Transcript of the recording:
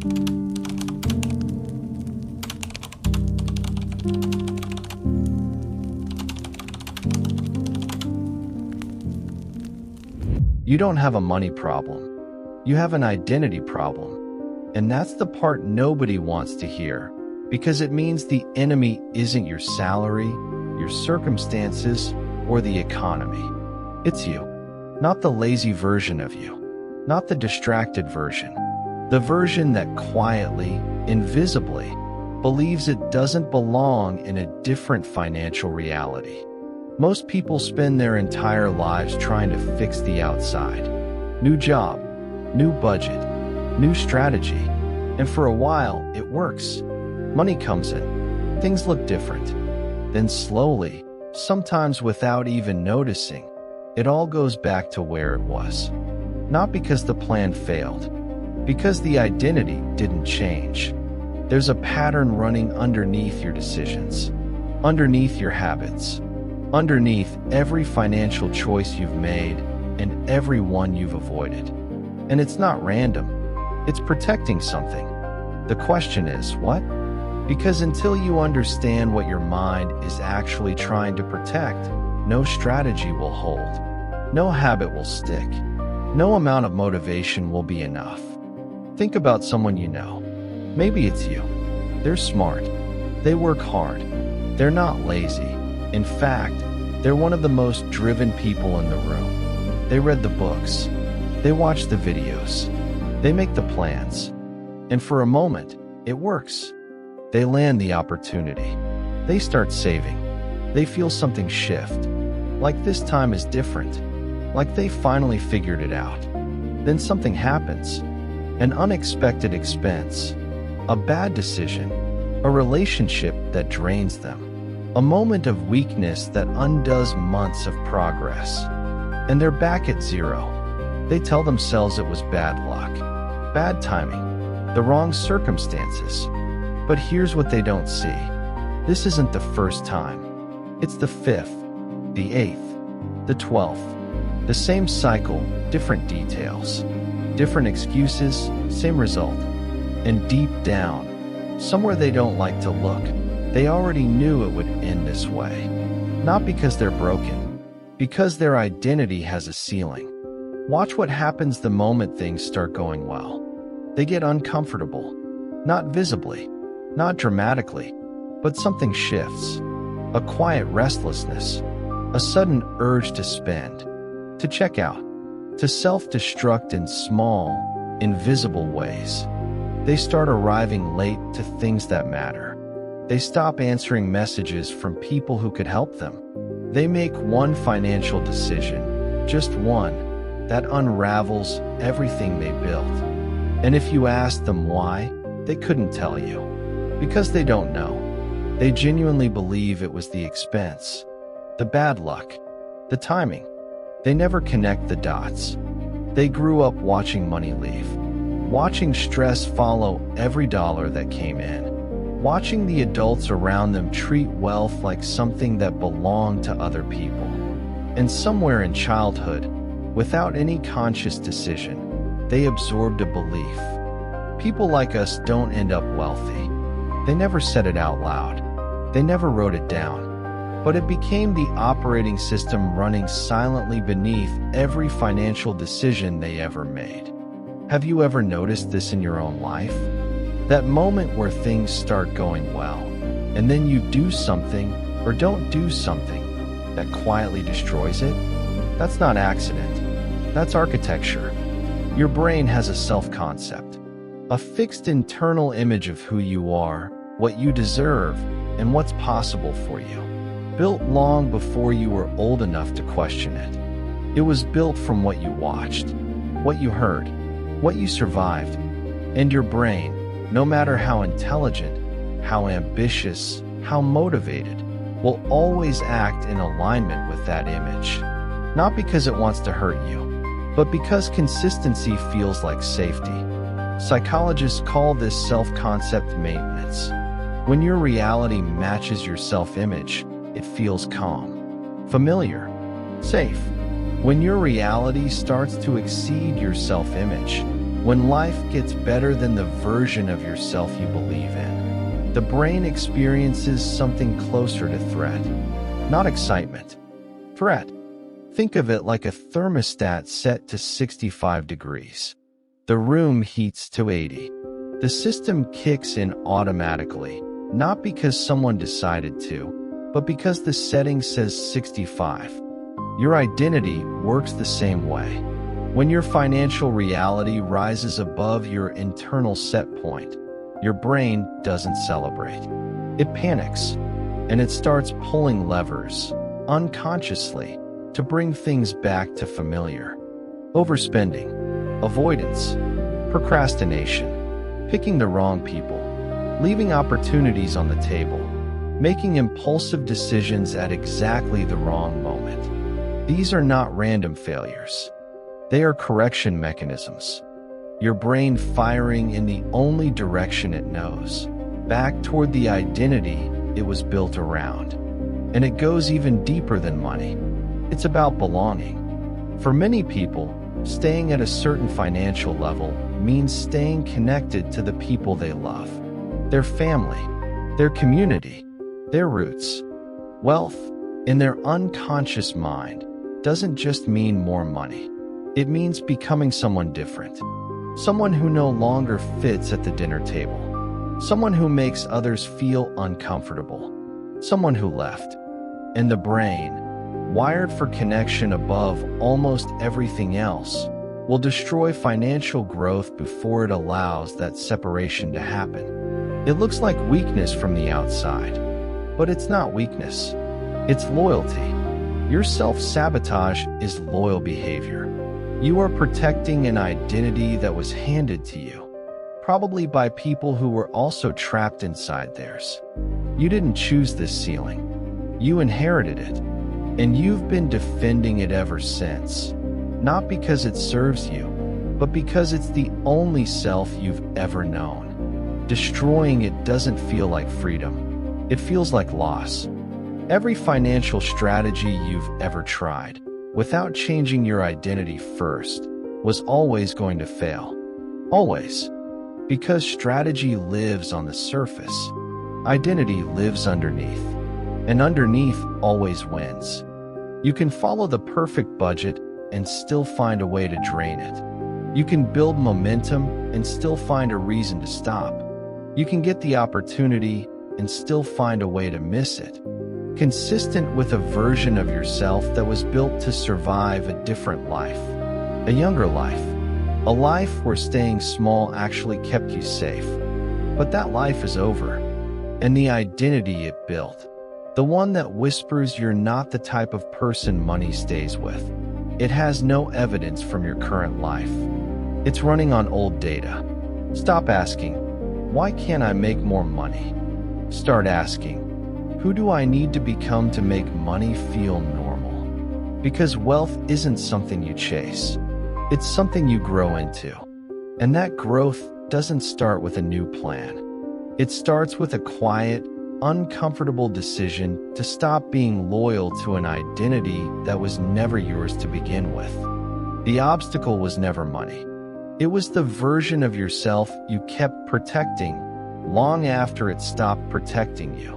You don't have a money problem. You have an identity problem. And that's the part nobody wants to hear, because it means the enemy isn't your salary, your circumstances, or the economy. It's you. Not the lazy version of you. Not the distracted version. The version that quietly, invisibly, believes it doesn't belong in a different financial reality. Most people spend their entire lives trying to fix the outside. New job, new budget, new strategy, and for a while, it works. Money comes in, things look different. Then slowly, sometimes without even noticing, it all goes back to where it was. Not because the plan failed, because the identity didn't change. There's a pattern running underneath your decisions, underneath your habits, underneath every financial choice you've made and every one you've avoided. And it's not random. It's protecting something. The question is, what? Because until you understand what your mind is actually trying to protect, no strategy will hold. No habit will stick. No amount of motivation will be enough. Think about someone you know. Maybe it's you. They're smart. They work hard. They're not lazy. In fact, they're one of the most driven people in the room. They read the books. They watch the videos. They make the plans. And for a moment, it works. They land the opportunity. They start saving. They feel something shift. Like this time is different. Like they finally figured it out. Then something happens. An unexpected expense. A bad decision. A relationship that drains them. A moment of weakness that undoes months of progress. And they're back at zero. They tell themselves it was bad luck, bad timing, the wrong circumstances. But here's what they don't see. This isn't the first time. It's the 5th, the 8th, the 12th. The same cycle, different details. Different excuses, same result. And deep down, somewhere they don't like to look, they already knew it would end this way. Not because they're broken, because their identity has a ceiling. Watch what happens the moment things start going well. They get uncomfortable. Not visibly, not dramatically, but something shifts. A quiet restlessness, a sudden urge to spend, to check out, to self-destruct in small, invisible ways. They start arriving late to things that matter. They stop answering messages from people who could help them. They make one financial decision, just one, that unravels everything they built. And if you ask them why, they couldn't tell you. Because they don't know. They genuinely believe it was the expense, the bad luck, the timing. They never connect the dots. They grew up watching money leave, watching stress follow every dollar that came in, watching the adults around them treat wealth like something that belonged to other people. And somewhere in childhood, without any conscious decision, they absorbed a belief. People like us don't end up wealthy. They never said it out loud. They never wrote it down. But it became the operating system running silently beneath every financial decision they ever made. Have you ever noticed this in your own life? That moment where things start going well, and then you do something or don't do something that quietly destroys it? That's not accident. That's architecture. Your brain has a self-concept, a fixed internal image of who you are, what you deserve, and what's possible for you. Built long before you were old enough to question it. It was built from what you watched, what you heard, what you survived. And your brain, no matter how intelligent, how ambitious, how motivated, will always act in alignment with that image. Not because it wants to hurt you, but because consistency feels like safety. Psychologists call this self-concept maintenance. When your reality matches your self-image, it feels calm, familiar, safe. When your reality starts to exceed your self-image, When life gets better than the version of yourself you believe in, the brain experiences something closer to threat, not excitement. Threat. Think of it like a thermostat set to 65 degrees. The room heats to 80. The system kicks in automatically, not because someone decided to, but because the setting says 65. Your identity works the same way. When your financial reality rises above your internal set point, your brain doesn't celebrate. It panics, and it starts pulling levers, unconsciously, to bring things back to familiar. Overspending, avoidance, procrastination, picking the wrong people, leaving opportunities on the table, making impulsive decisions at exactly the wrong moment. These are not random failures. They are correction mechanisms. Your brain firing in the only direction it knows, back toward the identity it was built around. And it goes even deeper than money. It's about belonging. For many people, staying at a certain financial level means staying connected to the people they love, their family, their community, their roots. Wealth, in their unconscious mind, doesn't just mean more money. It means becoming someone different. Someone who no longer fits at the dinner table. Someone who makes others feel uncomfortable. Someone who left. And the brain, wired for connection above almost everything else, will destroy financial growth before it allows that separation to happen. It looks like weakness from the outside, but it's not weakness. It's loyalty. Your self-sabotage is loyal behavior. You are protecting an identity that was handed to you, probably by people who were also trapped inside theirs. You didn't choose this ceiling. You inherited it. And you've been defending it ever since, not because it serves you, but because it's the only self you've ever known. Destroying it doesn't feel like freedom. It feels like loss. Every financial strategy you've ever tried, without changing your identity first, was always going to fail. Always. Because strategy lives on the surface. Identity lives underneath. And underneath always wins. You can follow the perfect budget and still find a way to drain it. You can build momentum and still find a reason to stop. You can get the opportunity and still find a way to miss it. Consistent with a version of yourself that was built to survive a different life. A younger life. A life where staying small actually kept you safe. But that life is over. And the identity it built, the one that whispers you're not the type of person money stays with. It has no evidence from your current life. It's running on old data. Stop asking, why can't I make more money? Start asking, who do I need to become to make money feel normal? Because wealth isn't something you chase. It's something you grow into. And that growth doesn't start with a new plan. It starts with a quiet, uncomfortable decision to stop being loyal to an identity that was never yours to begin with. The obstacle was never money. It was the version of yourself you kept protecting long after it stopped protecting you.